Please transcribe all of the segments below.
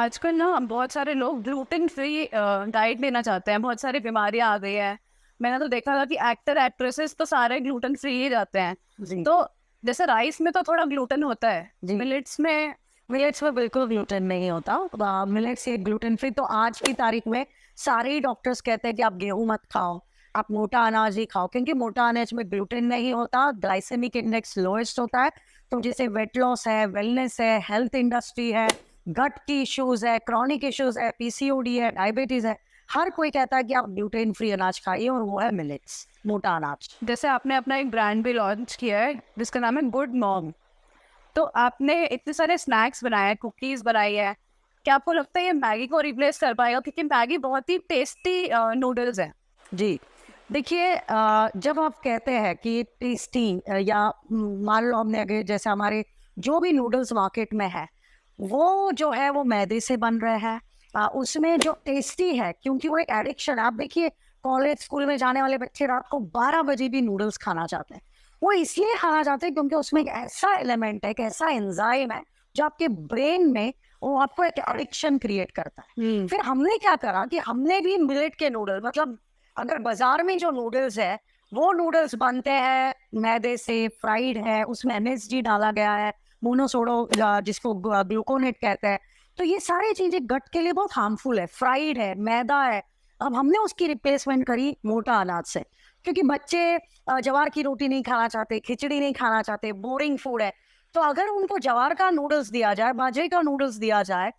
आजकल ना बहुत सारे लोग ग्लूटेन फ्री डाइट लेना चाहते हैं। बहुत सारी बीमारियां आ गई है। मैंने तो देखा था कि एक्टर एक्ट्रेसेस तो सारे ग्लूटेन फ्री ही जाते हैं। जी। तो जैसे राइस में तो थोड़ा ग्लूटेन होता है, जी। मिलेट्स में। मिलेट्स में बिल्कुल ग्लूटेन नहीं होता। मिलेट्स ये ग्लूटेन फ्री तो आज की तारीख में सारे ही डॉक्टर्स कहते हैं कि आप गेहूं मत खाओ, आप मोटा अनाज ही खाओ, क्योंकि मोटा अनाज में ग्लूटेन नहीं होता, ग्लाइसेमिक इंडेक्स लोएस्ट होता है। तो जैसे वेट लॉस है, वेलनेस है, हेल्थ इंडस्ट्री है, गट की इश्यूज है, क्रॉनिक इश्यूज है, पीसीओडी है, डायबिटीज है, हर कोई कहता है कि आप ग्लूटेन फ्री अनाज खाइए, और वो है मिलेट्स, मोटा अनाज। जैसे आपने अपना एक ब्रांड भी लॉन्च किया है जिसका नाम है गुड मॉम। तो आपने इतने सारे स्नैक्स बनाए हैं, कुकीज बनाई है। क्या आपको लगता है ये मैगी को रिप्लेस कर पाएगा? क्योंकि मैगी बहुत ही टेस्टी नूडल्स है। जी। देखिए, जब आप कहते हैं कि टेस्टी, या मान लो हमने अगर जैसे हमारे जो भी नूडल्स मार्केट में है, वो जो है वो मैदे से बन रहे हैं। उसमें जो टेस्टी है, क्योंकि वो एक एडिक्शन है। आप देखिए, कॉलेज स्कूल में जाने वाले बच्चे रात को 12 बजे भी नूडल्स खाना चाहते हैं। वो इसलिए खाना चाहते हैं क्योंकि उसमें एक ऐसा एलिमेंट है, एक ऐसा एंजाइम है जो आपके ब्रेन में वो आपको एक एडिक्शन क्रिएट करता है। फिर हमने क्या करा कि हमने भी मिलेट के नूडल, मतलब अगर बाजार में जो नूडल्स है वो नूडल्स बनते हैं मैदे से, फ्राइड है, उसमें एमएसजी डाला गया है, मोनोसोडो जिसको ग्लूकोनेट कहते हैं। तो ये सारी चीजें गट के लिए बहुत हार्मफुल है, फ्राइड है, मैदा है। अब हमने उसकी रिप्लेसमेंट करी मोटा अनाज से, क्योंकि बच्चे ज्वार की रोटी नहीं खाना चाहते, खिचड़ी नहीं खाना चाहते, बोरिंग फूड है। तो अगर उनको ज्वार का नूडल्स दिया जाए, बाजरे का नूडल्स दिया जाए,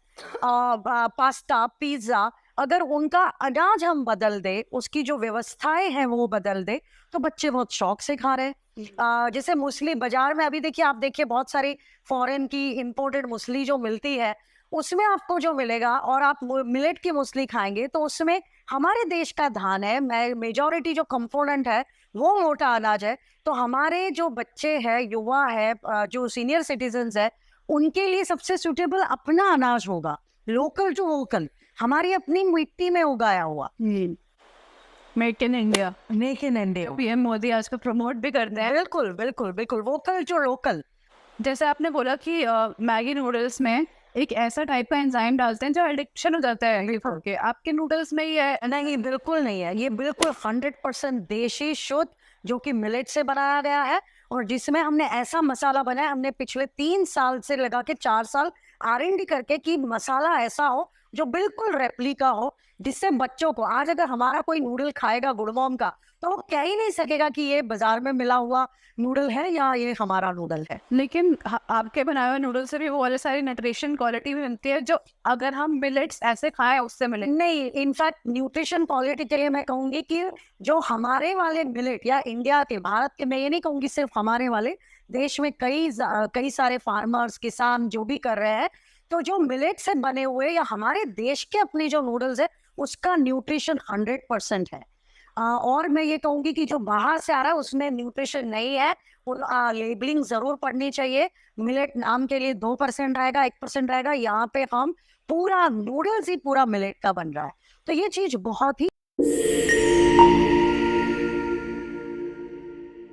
पास्ता, पिज्जा, अगर उनका अनाज हम बदल दे, उसकी जो व्यवस्थाएं हैं वो बदल दे, तो बच्चे बहुत शौक से खा रहे हैं। जैसे मूसली बाजार में अभी देखिए, आप देखिए बहुत सारी फॉरेन की इंपोर्टेड मूसली जो मिलती है, उसमें आपको जो मिलेगा, और आप मिलेट की मूसली खाएंगे तो उसमें हमारे देश का धान है, मेजॉरिटी जो कंपोनेंट है वो मोटा अनाज है। तो हमारे जो बच्चे हैं, युवा है, जो सीनियर सिटीजन है, उनके लिए सबसे सुटेबल अपना अनाज होगा, लोकल टू वोकल, हमारी अपनी मिट्टी में उगाया हुआ, make in India. Make in India. PM Modi आजकल प्रमोट भी करते हैं। बिल्कुल बिल्कुल बिल्कुल, वोकल टू लोकल। जैसे आपने बोला कि मैगी नूडल्स में एक ऐसा टाइप का एंजाइम डालते हैं जो एडिक्शन हो जाता है ये खा के। आपके नूडल्स में ही है? नहीं, बिल्कुल नहीं है। ये बिल्कुल 100% देशी शुद्ध, जो कि मिलेट से बनाया गया है, और जिसमें हमने ऐसा मसाला बनाया, हमने पिछले 3 साल से लगा के 4 साल R&D करके, कि मसाला ऐसा हो जो बिल्कुल रेप्लिका हो, जिससे बच्चों को, आज अगर हमारा कोई नूडल खाएगा गुड़मॉम का, तो वो कह ही नहीं सकेगा कि ये बाजार में मिला हुआ नूडल है या ये हमारा नूडल है। लेकिन आपके बनाए हुए नूडल्स से भी वो वाले सारी न्यूट्रिशन क्वालिटी भी मिलती है जो अगर हम मिलेट्स ऐसे खाएं उससे मिले नहीं, इनफैक्ट न्यूट्रिशन क्वालिटी के लिए मैं कहूंगी कि जो हमारे वाले मिलेट, या इंडिया के, भारत के, मैं ये नहीं कहूंगी सिर्फ हमारे वाले, देश में कई सारे फार्मर्स, किसान जो भी कर रहे हैं, तो जो मिलेट से बने हुए या हमारे देश के अपने जो नूडल्स है, उसका न्यूट्रिशन 100% है। और मैं ये कहूंगी कि जो बाहर से आ रहा है उसमें न्यूट्रिशन नहीं है। लेबलिंग जरूर पढ़नी चाहिए। मिलेट नाम के लिए 2% रहेगा, 1% रहेगा, यहाँ पे हम पूरा नूडल्स ही पूरा मिलेट का बन रहा है। तो ये चीज बहुत ही